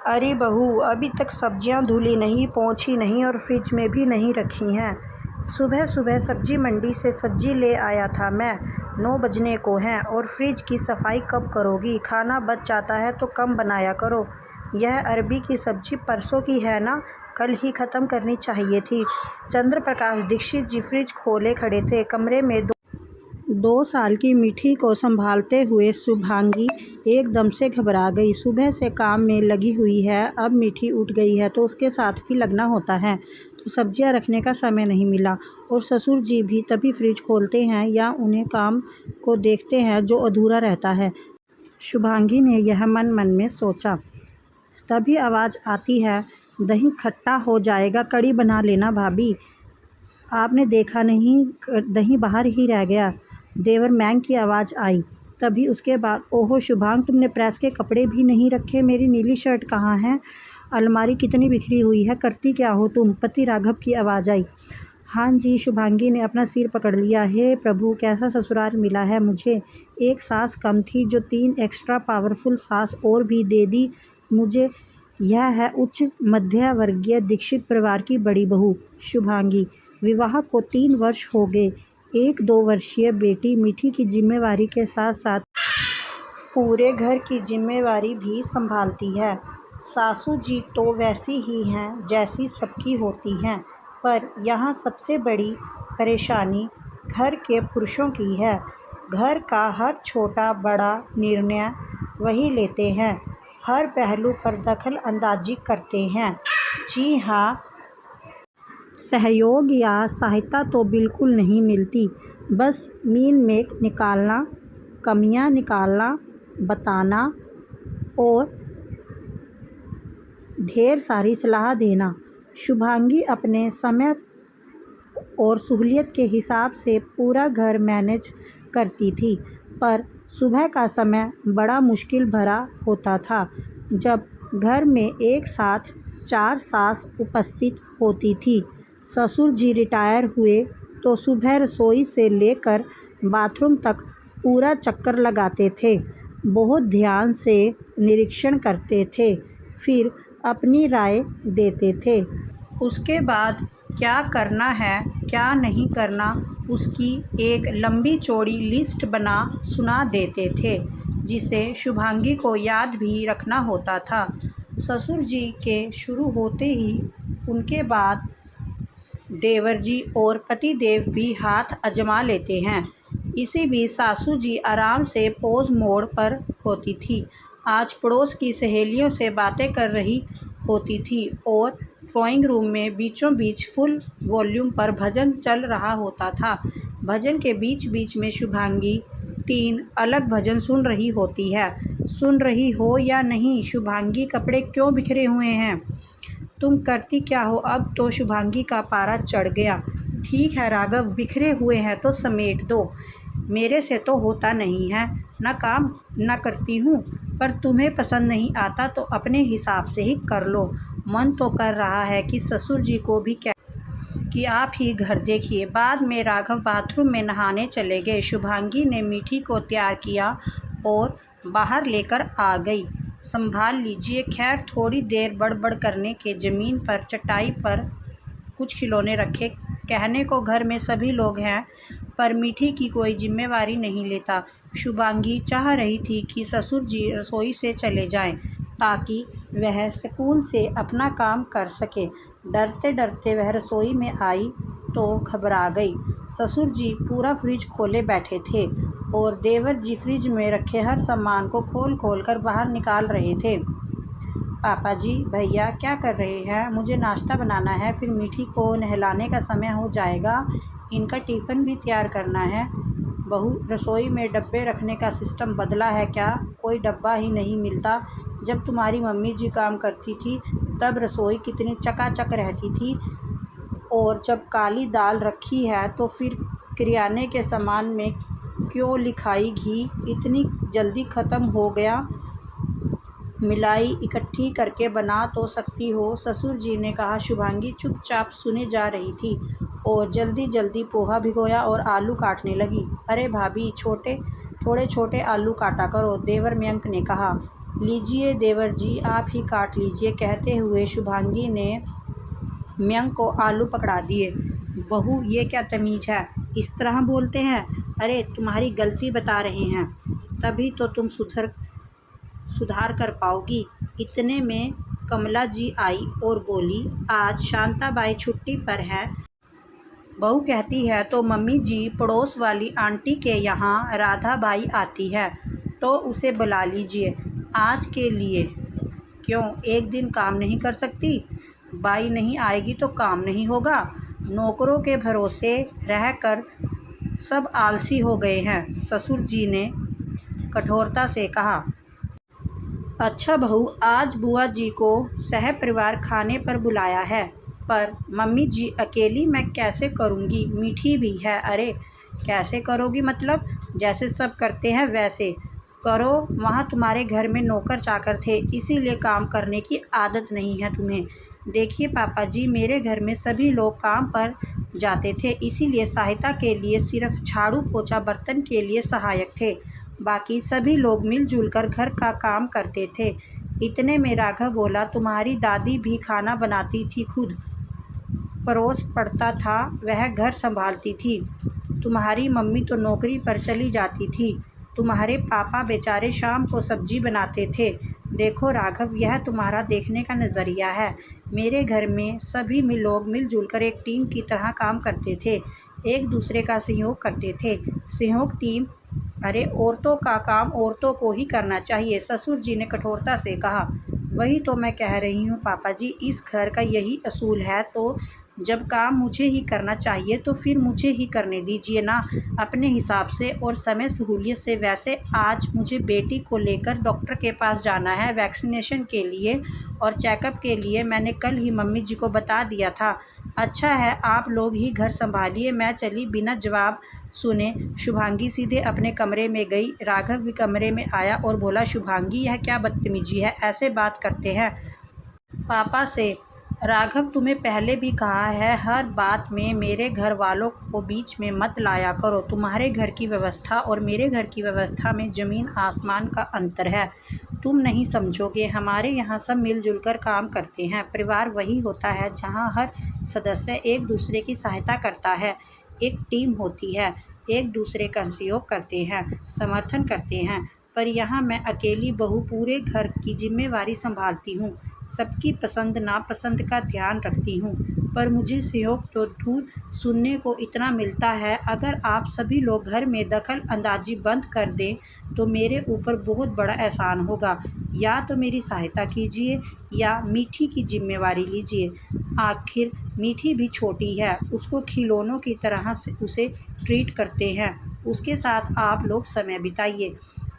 अरे बहू, अभी तक सब्जियां धुली नहीं, पोंछी नहीं और फ्रिज में भी नहीं रखी हैं। सुबह सुबह सब्जी मंडी से सब्जी ले आया था मैं। 9 बजने को हैं और फ्रिज की सफाई कब करोगी? खाना बच जाता है तो कम बनाया करो। यह अरबी की सब्जी परसों की है ना, कल ही ख़त्म करनी चाहिए थी। चंद्र प्रकाश दीक्षित जी फ्रिज खोले खड़े थे। कमरे में 2 साल की मीठी को संभालते हुए शुभांगी एकदम से घबरा गई। सुबह से काम में लगी हुई है, अब मीठी उठ गई है तो उसके साथ भी लगना होता है, तो सब्जियां रखने का समय नहीं मिला। और ससुर जी भी तभी फ्रिज खोलते हैं या उन्हें काम को देखते हैं जो अधूरा रहता है। शुभांगी ने यह मन मन में सोचा। तभी आवाज़ आती है, दही खट्टा हो जाएगा, कड़ी बना लेना भाभी। आपने देखा नहीं, दही बाहर ही रह गया। देवर मैंग की आवाज़ आई। तभी उसके बाद, ओहो शुभांग, तुमने प्रेस के कपड़े भी नहीं रखे, मेरी नीली शर्ट कहाँ है? अलमारी कितनी बिखरी हुई है, करती क्या हो तुम? पति राघव की आवाज़ आई। हाँ जी, शुभांगी ने अपना सिर पकड़ लिया। हे प्रभु, कैसा ससुराल मिला है मुझे। एक सास कम थी जो 3 एक्स्ट्रा पावरफुल सास और भी दे दी मुझे। यह है उच्च मध्य वर्गीय दीक्षित परिवार की बड़ी बहू शुभांगी। विवाह को 3 वर्ष हो गए। एक 2 वर्षीय बेटी मीठी की जिम्मेवारी के साथ साथ पूरे घर की जिम्मेवारी भी संभालती है। सासू जी तो वैसी ही हैं जैसी सबकी होती हैं, पर यहाँ सबसे बड़ी परेशानी घर के पुरुषों की है। घर का हर छोटा बड़ा निर्णय वही लेते हैं, हर पहलू पर दखल अंदाजी करते हैं। जी हाँ, सहयोग या सहायता तो बिल्कुल नहीं मिलती। बस मीन मेक निकालना, कमियां निकालना, बताना और ढेर सारी सलाह देना। शुभांगी अपने समय और सहूलियत के हिसाब से पूरा घर मैनेज करती थी, पर सुबह का समय बड़ा मुश्किल भरा होता था। जब घर में एक साथ 4 सास उपस्थित होती थी। ससुर जी रिटायर हुए तो सुबह रसोई से लेकर बाथरूम तक पूरा चक्कर लगाते थे, बहुत ध्यान से निरीक्षण करते थे, फिर अपनी राय देते थे। उसके बाद क्या करना है क्या नहीं करना, उसकी एक लंबी चौड़ी लिस्ट बना सुना देते थे, जिसे शुभांगी को याद भी रखना होता था। ससुर जी के शुरू होते ही उनके बाद देवर जी और पतिदेव भी हाथ आजमा लेते हैं। इसी बीच सासू जी आराम से पोज मोड़ पर होती थी। आज पड़ोस की सहेलियों से बातें कर रही होती थी और ड्राइंग रूम में बीचों बीच फुल वॉल्यूम पर भजन चल रहा होता था। भजन के बीच बीच में शुभांगी 3 अलग भजन सुन रही होती है। सुन रही हो या नहीं, शुभांगी, कपड़े क्यों बिखरे हुए हैं? तुम करती क्या हो? अब तो शुभांगी का पारा चढ़ गया। ठीक है राघव, बिखरे हुए हैं तो समेट दो, मेरे से तो होता नहीं है, ना काम ना करती हूँ, पर तुम्हें पसंद नहीं आता तो अपने हिसाब से ही कर लो। मन तो कर रहा है कि ससुर जी को भी क्या कि आप ही घर देखिए। बाद में राघव बाथरूम में नहाने चले गए। शुभांगी ने मीठी को तैयार किया और बाहर लेकर आ गई। संभाल लीजिए। खैर, थोड़ी देर बड़बड़ करने के ज़मीन पर चटाई पर कुछ खिलौने रखे। कहने को घर में सभी लोग हैं, पर मीठी की कोई जिम्मेवारी नहीं लेता। शुभांगी चाह रही थी कि ससुर जी रसोई से चले जाएं, ताकि वह सुकून से अपना काम कर सके। डरते डरते वह रसोई में आई तो घबरा गई। ससुर जी पूरा फ्रिज खोले बैठे थे और देवर जी फ्रिज में रखे हर सामान को खोल खोल कर बाहर निकाल रहे थे। पापा जी, भैया क्या कर रहे हैं? मुझे नाश्ता बनाना है, फिर मीठी को नहलाने का समय हो जाएगा, इनका टिफ़िन भी तैयार करना है। बहू, रसोई में डब्बे रखने का सिस्टम बदला है क्या? कोई डब्बा ही नहीं मिलता। जब तुम्हारी मम्मी जी काम करती थी तब रसोई कितनी चकाचक रहती थी, और जब काली दाल रखी है तो फिर किराने के सामान में क्यों लिखाई घी इतनी जल्दी ख़त्म हो गया? मिलाई इकट्ठी करके बना तो सकती हो, ससुर जी ने कहा। शुभांगी चुपचाप सुने जा रही थी और जल्दी जल्दी पोहा भिगोया और आलू काटने लगी। अरे भाभी, थोड़े छोटे आलू काटा करो, देवर मयंक ने कहा। लीजिए देवर जी, आप ही काट लीजिए, कहते हुए शुभांगी ने म्यंग को आलू पकड़ा दिए। बहू, ये क्या तमीज़ है, इस तरह बोलते हैं? अरे तुम्हारी गलती बता रहे हैं, तभी तो तुम सुधार कर पाओगी। इतने में कमला जी आई और बोली, आज शांताबाई छुट्टी पर है। बहू कहती है तो मम्मी जी, पड़ोस वाली आंटी के यहाँ राधाबाई आती है तो उसे बुला लीजिए आज के लिए। क्यों, एक दिन काम नहीं कर सकती? बाई नहीं आएगी तो काम नहीं होगा। नौकरों के भरोसे रहकर सब आलसी हो गए हैं, ससुर जी ने कठोरता से कहा। अच्छा बहू, आज बुआ जी को सह परिवार खाने पर बुलाया है, पर मम्मी जी अकेली मैं कैसे करूँगी? मीठी भी है। अरे कैसे करोगी मतलब? जैसे सब करते हैं वैसे करो। वहाँ तुम्हारे घर में नौकर चाकर थे, इसीलिए काम करने की आदत नहीं है तुम्हें। देखिए पापा जी, मेरे घर में सभी लोग काम पर जाते थे, इसीलिए सहायता के लिए सिर्फ झाड़ू पोछा बर्तन के लिए सहायक थे, बाकी सभी लोग मिलजुल कर घर का काम करते थे। इतने में राघव बोला, तुम्हारी दादी भी खाना बनाती थी, खुद परोस पड़ता था, वह घर संभालती थी। तुम्हारी मम्मी तो नौकरी पर चली जाती थी, तुम्हारे पापा बेचारे शाम को सब्जी बनाते थे। देखो राघव, यह तुम्हारा देखने का नज़रिया है। मेरे घर में सभी लोग मिलजुल कर एक टीम की तरह काम करते थे, एक दूसरे का सहयोग करते थे। सहयोग टीम? अरे औरतों का काम औरतों को ही करना चाहिए, ससुर जी ने कठोरता से कहा। वही तो मैं कह रही हूँ पापा जी, इस घर का यही असूल है, तो जब काम मुझे ही करना चाहिए तो फिर मुझे ही करने दीजिए ना, अपने हिसाब से और समय सहूलियत से। वैसे आज मुझे बेटी को लेकर डॉक्टर के पास जाना है वैक्सीनेशन के लिए और चेकअप के लिए, मैंने कल ही मम्मी जी को बता दिया था। अच्छा है, आप लोग ही घर संभालिए, मैं चली। बिना जवाब सुने शुभांगी सीधे अपने कमरे में गई। राघव भी कमरे में आया और बोला, शुभांगी यह क्या बदतमीजी है, ऐसे बात करते हैं पापा से? राघव, तुम्हें पहले भी कहा है, हर बात में मेरे घर वालों को बीच में मत लाया करो। तुम्हारे घर की व्यवस्था और मेरे घर की व्यवस्था में ज़मीन आसमान का अंतर है, तुम नहीं समझोगे। हमारे यहाँ सब मिलजुल कर काम करते हैं। परिवार वही होता है जहाँ हर सदस्य एक दूसरे की सहायता करता है, एक टीम होती है, एक दूसरे का सहयोग करते हैं, समर्थन करते हैं। पर यहाँ मैं अकेली बहू पूरे घर की जिम्मेवारी संभालती हूँ, सबकी पसंद नापसंद का ध्यान रखती हूँ, पर मुझे सहयोग तो दूर सुनने को इतना मिलता है। अगर आप सभी लोग घर में दखल अंदाजी बंद कर दें तो मेरे ऊपर बहुत बड़ा एहसान होगा। या तो मेरी सहायता कीजिए या मीठी की जिम्मेवारी लीजिए। आखिर मीठी भी छोटी है, उसको खिलौनों की तरह से उसे ट्रीट करते हैं, उसके साथ आप लोग समय बिताइए।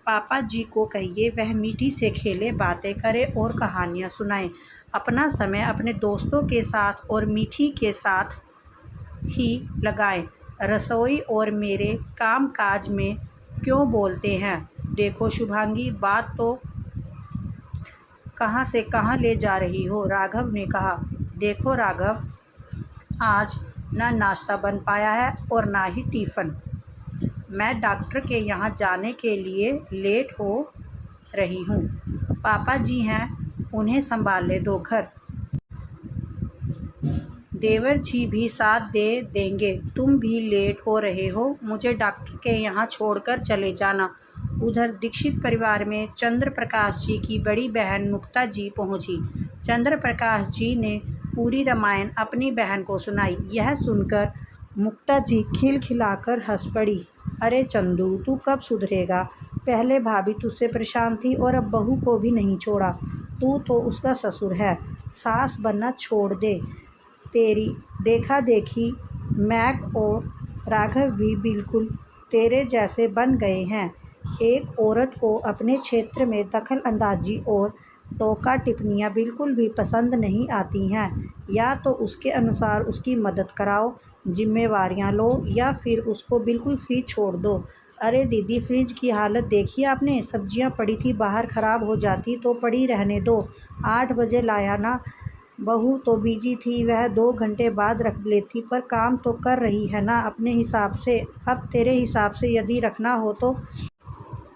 पापा जी को कहिए वह मीठी से खेले, बातें करे और कहानियाँ सुनाए। अपना समय अपने दोस्तों के साथ और मीठी के साथ ही लगाएं। रसोई और मेरे कामकाज में क्यों बोलते हैं? देखो शुभांगी, बात तो कहाँ से कहाँ ले जा रही हो, राघव ने कहा। देखो राघव, आज ना नाश्ता बन पाया है और ना ही टिफ़िन। मैं डॉक्टर के यहाँ जाने के लिए लेट हो रही हूँ। पापा जी हैं, उन्हें संभालने दो घर। देवर जी भी साथ दे देंगे। तुम भी लेट हो रहे हो, मुझे डॉक्टर के यहाँ छोड़कर चले जाना। उधर दीक्षित परिवार में चंद्र प्रकाश जी की बड़ी बहन मुक्ता जी पहुँची। चंद्र प्रकाश जी ने पूरी रामायण अपनी बहन को सुनाई। यह सुनकर मुक्ता जी खिलखिलाकर हंस पड़ी। अरे चंदू, तू कब सुधरेगा? पहले भाभी तुझसे परेशान थी और अब बहू को भी नहीं छोड़ा। तू तो उसका ससुर है, सास बनना छोड़ दे। तेरी देखा देखी मैक और राघव भी बिल्कुल तेरे जैसे बन गए हैं। एक औरत को अपने क्षेत्र में दखल अंदाजी और टोका टिप्पणियाँ बिल्कुल भी पसंद नहीं आती हैं। या तो उसके अनुसार उसकी मदद कराओ, जिम्मेवारियाँ लो, या फिर उसको बिल्कुल फ्री छोड़ दो। अरे दीदी, फ्रिज की हालत देखी आपने? सब्जियां पड़ी थी बाहर, ख़राब हो जाती तो पड़ी रहने दो। 8 बजे लाया ना। बहू तो बिजी थी, वह 2 घंटे बाद रख लेती, पर काम तो कर रही है ना अपने हिसाब से। अब तेरे हिसाब से यदि रखना हो तो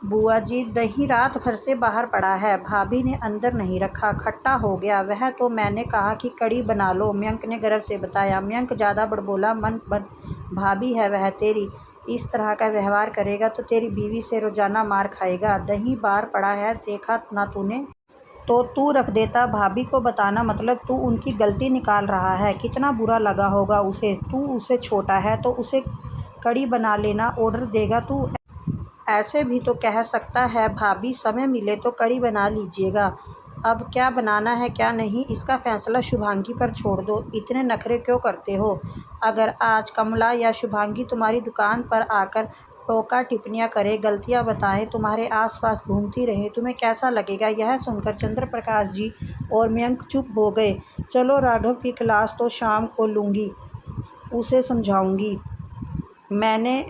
बुआ जी, दही रात भर से बाहर पड़ा है, भाभी ने अंदर नहीं रखा, खट्टा हो गया। वह तो मैंने कहा कि कड़ी बना लो, मयंक ने गर्व से बताया। मयंक ज़्यादा बड़बोला मन बन भाभी है वह तेरी, इस तरह का व्यवहार करेगा तो तेरी बीवी से रोज़ाना मार खाएगा। दही बाहर पड़ा है, देखा ना तूने? तो तू रख देता। भाभी को बताना मतलब तू उनकी गलती निकाल रहा है। कितना बुरा लगा होगा उसे। तू उससे छोटा है तो उसे कड़ी बना लेना ऑर्डर देगा तू? ऐसे भी तो कह सकता है, भाभी समय मिले तो कड़ी बना लीजिएगा। अब क्या बनाना है क्या नहीं, इसका फैसला शुभांगी पर छोड़ दो। इतने नखरे क्यों करते हो? अगर आज कमला या शुभांगी तुम्हारी दुकान पर आकर टोका टिप्पणियाँ करे, गलतियाँ बताएं, तुम्हारे आसपास घूमती रहे, तुम्हें कैसा लगेगा? यह सुनकर चंद्रप्रकाश जी और मयंक चुप हो गए। चलो, राघव की क्लास तो शाम को लूँगी, उसे समझाऊँगी। मैंने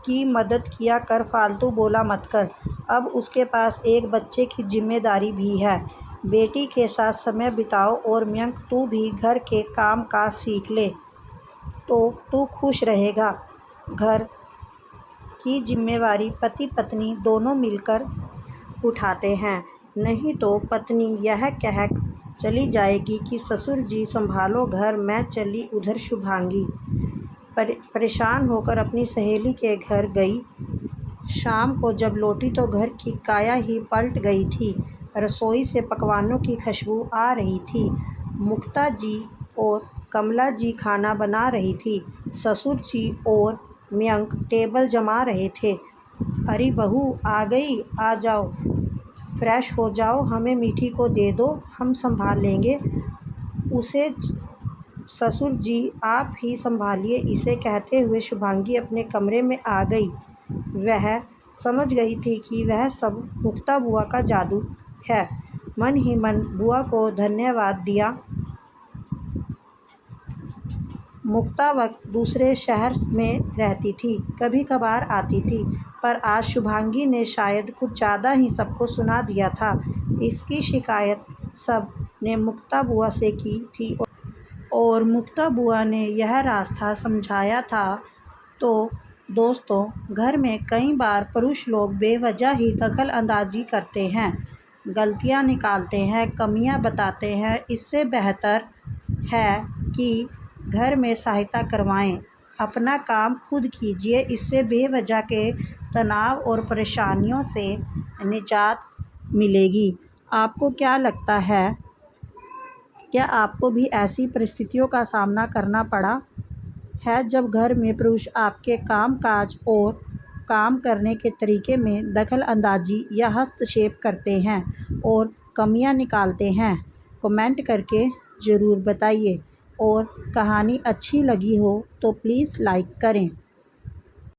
की मदद किया कर, फालतू बोला मत कर। अब उसके पास एक बच्चे की जिम्मेदारी भी है। बेटी के साथ समय बिताओ। और मयंक, तू भी घर के काम काज सीख ले तो तू खुश रहेगा। घर की जिम्मेवारी पति पत्नी दोनों मिलकर उठाते हैं, नहीं तो पत्नी यह कह चली जाएगी कि ससुर जी संभालो घर, मैं चली उधर। शुभांगी परेशान होकर अपनी सहेली के घर गई। शाम को जब लौटी तो घर की काया ही पलट गई थी। रसोई से पकवानों की खुशबू आ रही थी। मुक्ता जी और कमला जी खाना बना रही थी। ससुर जी और मयंक टेबल जमा रहे थे। अरे बहू आ गई, आ जाओ, फ्रेश हो जाओ, हमें मीठी को दे दो, हम संभाल लेंगे उसे। ससुर जी, आप ही संभालिए इसे, कहते हुए शुभांगी अपने कमरे में आ गई। वह समझ गई थी कि वह सब मुक्ता बुआ का जादू है। मन ही मन बुआ को धन्यवाद दिया। मुक्ता वक्त दूसरे शहर में रहती थी, कभी कभार आती थी, पर आज शुभांगी ने शायद कुछ ज़्यादा ही सबको सुना दिया था। इसकी शिकायत सब ने मुक्ता बुआ से की थी और मुक्ता बुआ ने यह रास्ता समझाया था। तो दोस्तों, घर में कई बार पुरुष लोग बेवजह ही दखल अंदाजी करते हैं, गलतियां निकालते हैं, कमियां बताते हैं। इससे बेहतर है कि घर में सहायता करवाएं, अपना काम खुद कीजिए। इससे बेवजह के तनाव और परेशानियों से निजात मिलेगी। आपको क्या लगता है? क्या आपको भी ऐसी परिस्थितियों का सामना करना पड़ा है जब घर में पुरुष आपके काम-काज और काम करने के तरीके में दखल अंदाजी या हस्तक्षेप करते हैं और कमियां निकालते हैं? कमेंट करके ज़रूर बताइए। और कहानी अच्छी लगी हो तो प्लीज़ लाइक करें।